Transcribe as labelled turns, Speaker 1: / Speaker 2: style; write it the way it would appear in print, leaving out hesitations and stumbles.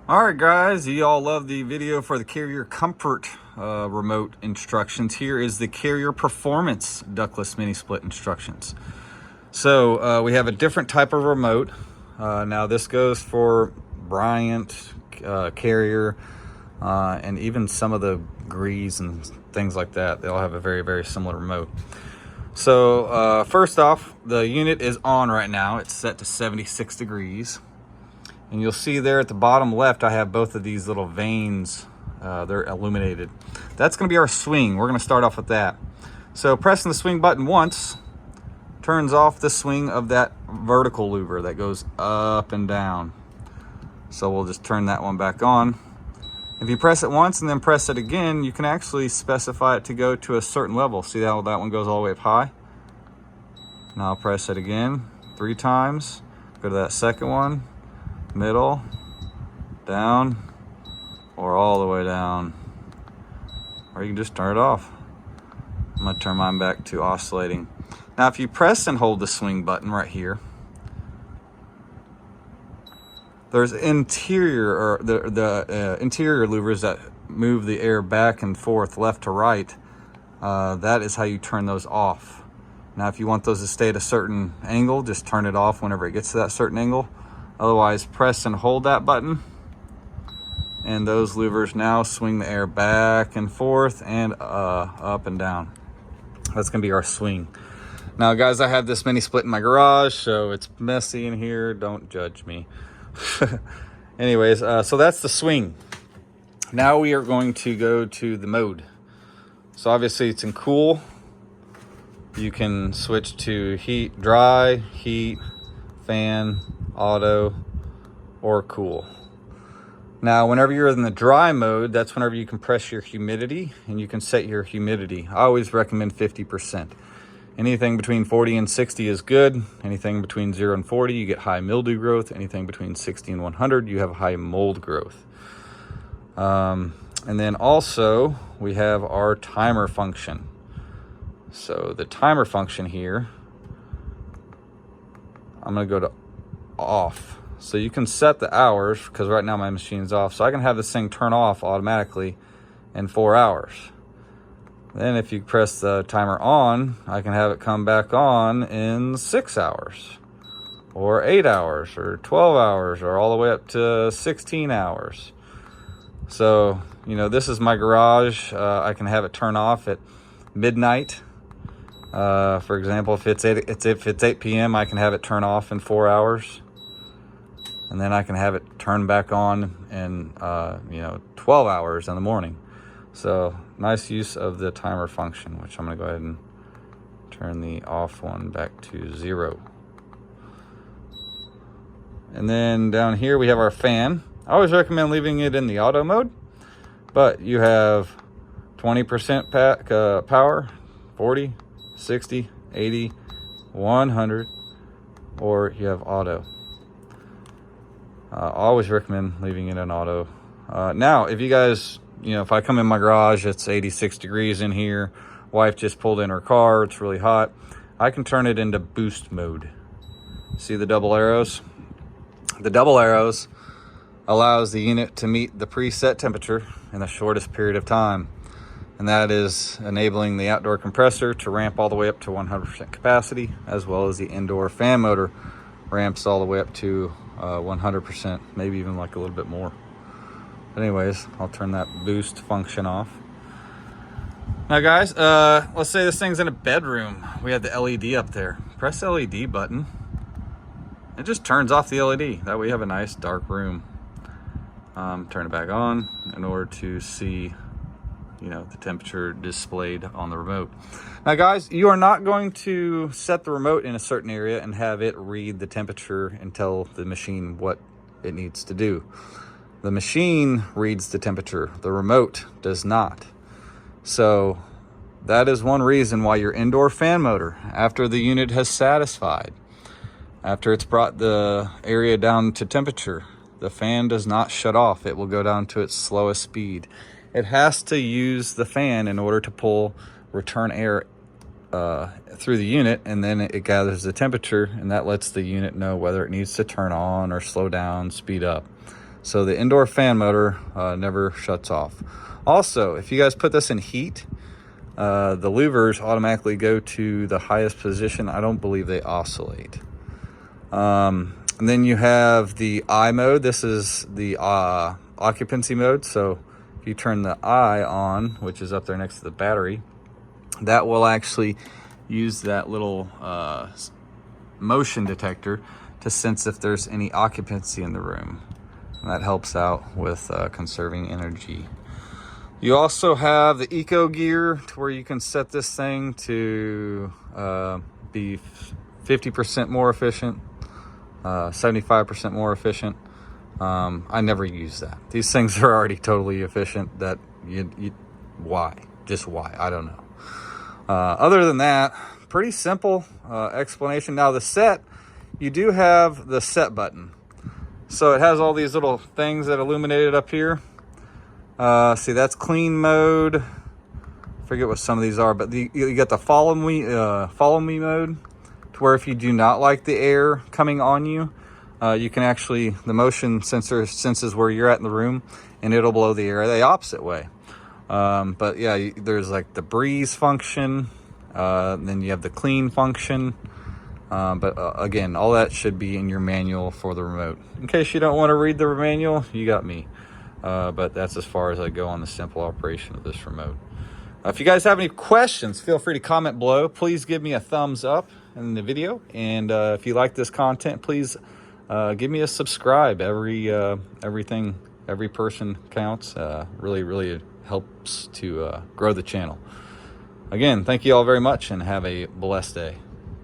Speaker 1: All right, guys, you all love the video for the Carrier Comfort remote instructions. Here is the Carrier Performance ductless mini split instructions. So we have a different type of remote. Now this goes for Bryant, Carrier, and even some of the Grease and things like that. They all have a very, very similar remote. So first off, the unit is on right now. It's set to 76 degrees. And you'll see there at the bottom left, I have both of these little vanes. They're illuminated. That's going to be our swing. We're going to start off with that. So pressing the swing button once turns off the swing of that vertical louver that goes up and down. So we'll just turn that one back on. If you press it once and then press it again, you can actually specify it to go to a certain level. See how that one goes all the way up high? Now I'll press it again 3 times. Go to that second one. Middle, down, or all the way down. Or you can just turn it off. I'm gonna turn mine back to oscillating. Now if you press and hold the swing button right here, there's interior, or the interior louvers that move the air back and forth, left to right. That is how you turn those off. Now if you want those to stay at a certain angle, just turn it off whenever it gets to that certain angle. Otherwise, press and hold that button, and those louvers now swing the air back and forth and up and down. That's gonna be our swing. Now guys, I have this mini split in my garage, so it's messy in here. Don't judge me. Anyways, so that's the swing. Now we are going to go to the mode. So obviously it's in cool. You can switch to heat, dry, heat, fan, auto, or cool. Now whenever you're in the dry mode, that's whenever you can press your humidity, and you can set your humidity. I always recommend 50%. Anything between 40 and 60 is good. Anything between 0 and 40, you get high mildew growth. Anything between 60 and 100, you have high mold growth. And then also we have our timer function. So the timer function here, I'm gonna go to off. So you can set the hours, because right now my machine's off. So I can have this thing turn off automatically in 4 hours. Then if you press the timer on, I can have it come back on in 6 hours, or 8 hours, or 12 hours, or all the way up to 16 hours. So, you know, this is my garage. I can have it turn off at midnight. For example, if it's 8 p.m., I can have it turn off in 4 hours. And then I can have it turn back on in 12 hours in the morning. So nice use of the timer function, which I'm gonna go ahead and turn the off one back to 0. And then down here we have our fan. I always recommend leaving it in the auto mode, but you have 20% power, 40, 60, 80, 100, or you have auto. I always recommend leaving it in auto. Now, if you guys, if I come in my garage, it's 86 degrees in here. Wife just pulled in her car, it's really hot. I can turn it into boost mode. See the double arrows? The double arrows allows the unit to meet the preset temperature in the shortest period of time. And that is enabling the outdoor compressor to ramp all the way up to 100% capacity, as well as the indoor fan motor ramps all the way up to 100%, maybe even like a little bit more. But anyways, I'll turn that boost function off. Now guys, let's say this thing's in a bedroom. We have the LED up there. Press the LED button. It just turns off the LED. That way you have a nice dark room. Turn it back on in order to see the temperature displayed on the remote. Now guys, you are not going to set the remote in a certain area and have it read the temperature and tell the machine what it needs to do. The machine reads the temperature, the remote does not. So that is one reason why your indoor fan motor, after the unit has satisfied, after it's brought the area down to temperature, the fan does not shut off. It will go down to its slowest speed. It has to use the fan in order to pull return air through the unit, and then it gathers the temperature, and that lets the unit know whether it needs to turn on or slow down, speed up. So the indoor fan motor never shuts off. Also, if you guys put this in heat, the louvers automatically go to the highest position. I don't believe they oscillate. And then you have the I mode. This is the occupancy mode. So if you turn the I on, which is up there next to the battery, that will actually use that little motion detector to sense if there's any occupancy in the room. And that helps out with conserving energy. You also have the eco gear to where you can set this thing to be 50% more efficient, 75% more efficient. I never use that. These things are already totally efficient. That why? Just why? I don't know. Other than that, pretty simple explanation. Now the set, you do have the set button. So it has all these little things that illuminated up here. See, that's clean mode. I forget what some of these are, but you got the follow me mode, to where if you do not like the air coming on you, you can actually, the motion sensor senses where you're at in the room, and it'll blow the air the opposite way. But yeah, there's like the breeze function, then you have the clean function. But again, all that should be in your manual for the remote. In case you don't want to read the manual, you got me. But that's as far as I go on the simple operation of this remote. If you guys have any questions, feel free to comment below. Please give me a thumbs up in the video. And if you like this content, please give me a subscribe. Every person counts. Really helps to grow the channel. Again, thank you all very much and have a blessed day.